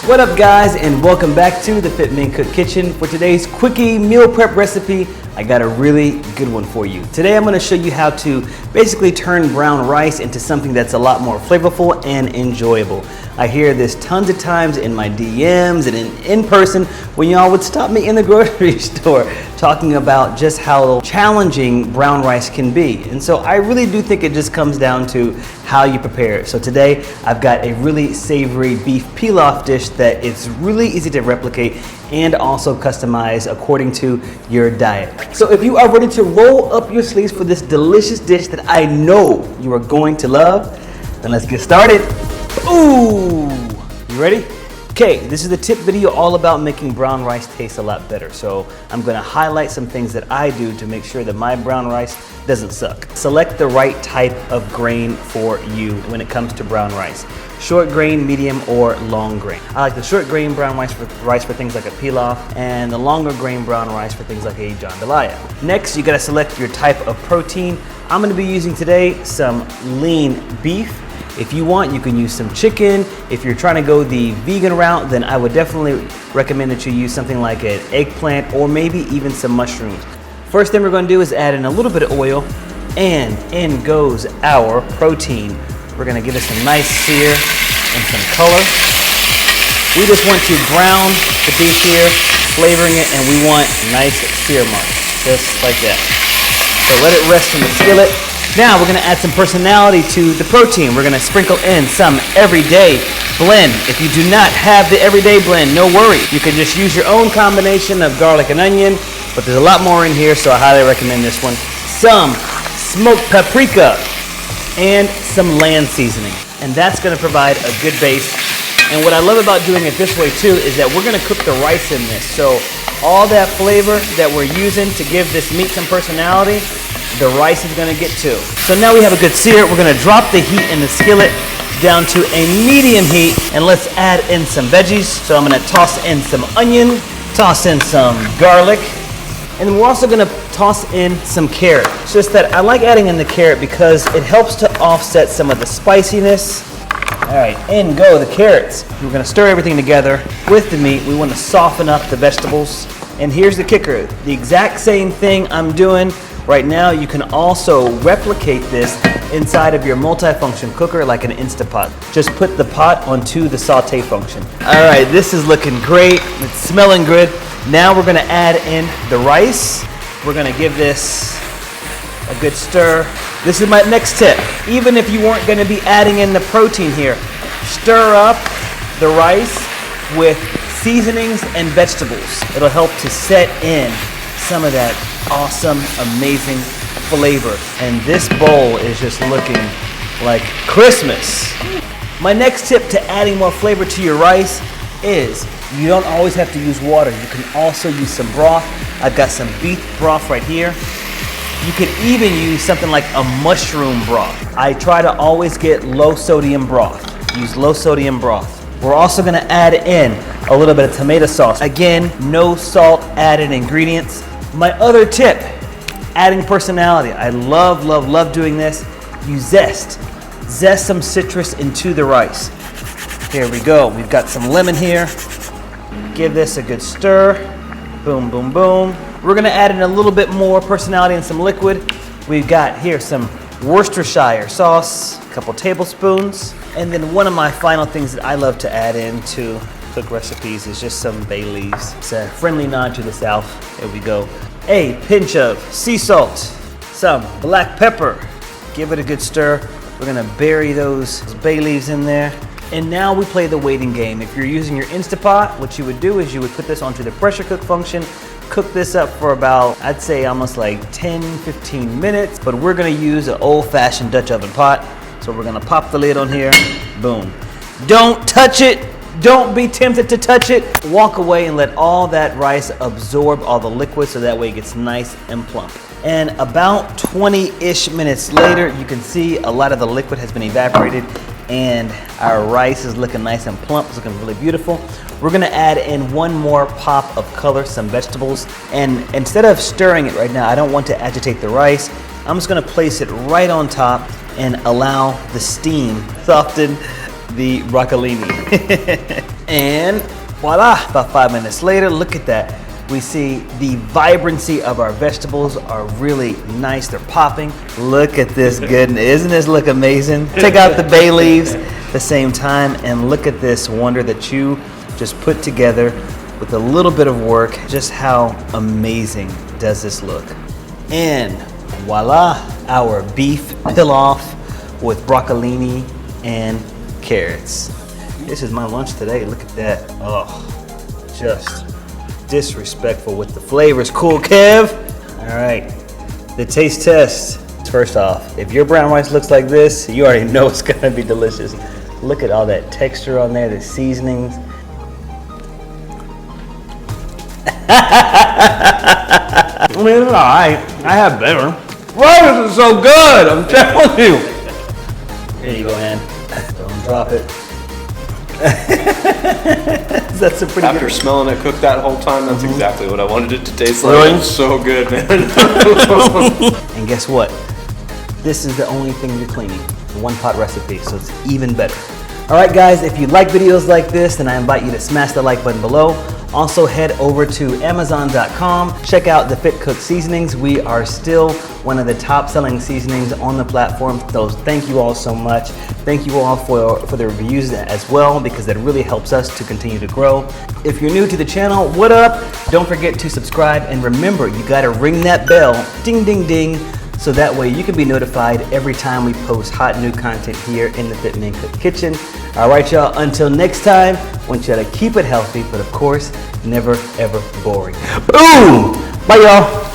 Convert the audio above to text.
What up guys, and welcome back to the FitMenCook kitchen. For today's quickie meal prep recipe, I got a really good one for you. Today I'm going to show you how to basically turn brown rice into something that's a lot more flavorful and enjoyable. I hear this tons of times in my DMs and in person when y'all would stop me in the grocery store talking about just how challenging brown rice can be. And so I really do think it just comes down to how you prepare it. So today I've got a really savory beef pilaf dish that it's really easy to replicate and also customize according to your diet. So if you are ready to roll up your sleeves for this delicious dish that I know you are going to love, then let's get started. Ooh, you ready? Okay, this is the tip video all about making brown rice taste a lot better. So I'm gonna highlight some things that I do to make sure that my brown rice doesn't suck. Select the right type of grain for you when it comes to brown rice. Short grain, medium, or long grain. I like the short grain brown rice for things like a pilaf, and the longer grain brown rice for things like a jambalaya. Next, you gotta select your type of protein. I'm gonna be using today some lean beef. If you want, you can use some chicken. If you're trying to go the vegan route, then I would definitely recommend that you use something like an eggplant or maybe even some mushrooms. First thing we're gonna do is add in a little bit of oil, and in goes our protein. We're gonna give it some nice sear and some color. We just want to brown the beef here, flavoring it, and we want nice sear marks, just like that. So let it rest in the skillet. Now we're gonna add some personality to the protein. We're gonna sprinkle in some everyday blend. If you do not have the everyday blend, no worry. You can just use your own combination of garlic and onion, but there's a lot more in here, so I highly recommend this one. Some smoked paprika and some land seasoning. And that's gonna provide a good base. And what I love about doing it this way too is that we're gonna cook the rice in this. So all that flavor that we're using to give this meat some personality, the rice is gonna get too. So now we have a good sear. We're gonna drop the heat in the skillet down to a medium heat, and let's add in some veggies. So I'm gonna toss in some onion, toss in some garlic, and we're also gonna toss in some carrot. It's just that I like adding in the carrot because it helps to offset some of the spiciness. All right, in go the carrots. We're gonna stir everything together with the meat. We wanna soften up the vegetables. And here's the kicker. The exact same thing I'm doing right now, you can also replicate this inside of your multifunction cooker like an Instapot. Just put the pot onto the saute function. All right, this is looking great. It's smelling good. Now we're gonna add in the rice. We're gonna give this a good stir. This is my next tip. Even if you weren't gonna be adding in the protein here, stir up the rice with seasonings and vegetables. It'll help to set in some of that awesome, amazing flavor. And this bowl is just looking like Christmas. My next tip to adding more flavor to your rice is you don't always have to use water. You can also use some broth. I've got some beef broth right here. You could even use something like a mushroom broth. I try to always get low sodium broth. Use low sodium broth. We're also gonna add in a little bit of tomato sauce. Again, no salt added ingredients. My other tip, adding personality. I love, love, love doing this. You zest some citrus into the rice. Here we go. We've got some lemon here. Give this a good stir. Boom, boom, boom. We're gonna add in a little bit more personality and some liquid. We've got here some Worcestershire sauce, a couple tablespoons. And then one of my final things that I love to add in to cook recipes is just some bay leaves. It's a friendly nod to the South. There we go. A pinch of sea salt, some black pepper. Give it a good stir. We're gonna bury those bay leaves in there. And now we play the waiting game. If you're using your Instapot, what you would do is you would put this onto the pressure cook function, cook this up for about, I'd say almost like 10, 15 minutes, but we're gonna use an old-fashioned Dutch oven pot. So we're gonna pop the lid on here, boom. Don't touch it. Don't be tempted to touch it. Walk away and let all that rice absorb all the liquid so that way it gets nice and plump. And about 20-ish minutes later, you can see a lot of the liquid has been evaporated and our rice is looking nice and plump. It's looking really beautiful. We're gonna add in one more pop of color, some vegetables. And instead of stirring it right now, I don't want to agitate the rice. I'm just gonna place it right on top and allow the steam soften the broccolini. And voila, about 5 minutes later, look at that. We see the vibrancy of our vegetables are really nice. They're popping. Look at this goodness. Isn't this look amazing? Take out the bay leaves at the same time and look at this wonder that you just put together with a little bit of work. Just how amazing does this look? And voila, our beef pilaf with broccolini and carrots. This is my lunch today. Look at that. Oh, just disrespectful with the flavors. Cool, Kev? All right, the taste test. First off, if your brown rice looks like this, you already know it's gonna be delicious. Look at all that texture on there, the seasonings. I mean, it's all right. I have better. Wow, this is so good, I'm telling you. Here you go, man. Don't drop it. That's a pretty After good. smelling it cook that whole time, that's exactly what I wanted it to taste like. Really? It's so good, man. And guess what? This is the only thing you're cleaning. The one pot recipe, so it's even better. All right, guys, if you like videos like this, then I invite you to smash the like button below. Also, head over to Amazon.com. Check out the FitCook seasonings. We are still one of the top selling seasonings on the platform. So thank you all so much. Thank you all for the reviews as well, because that really helps us to continue to grow. If you're new to the channel, what up? Don't forget to subscribe, and remember, you gotta ring that bell, ding, ding, ding, so that way you can be notified every time we post hot new content here in the FitMenCook kitchen. All right, y'all, until next time, I want you to keep it healthy, but of course, never ever boring. Boom! Bye, y'all.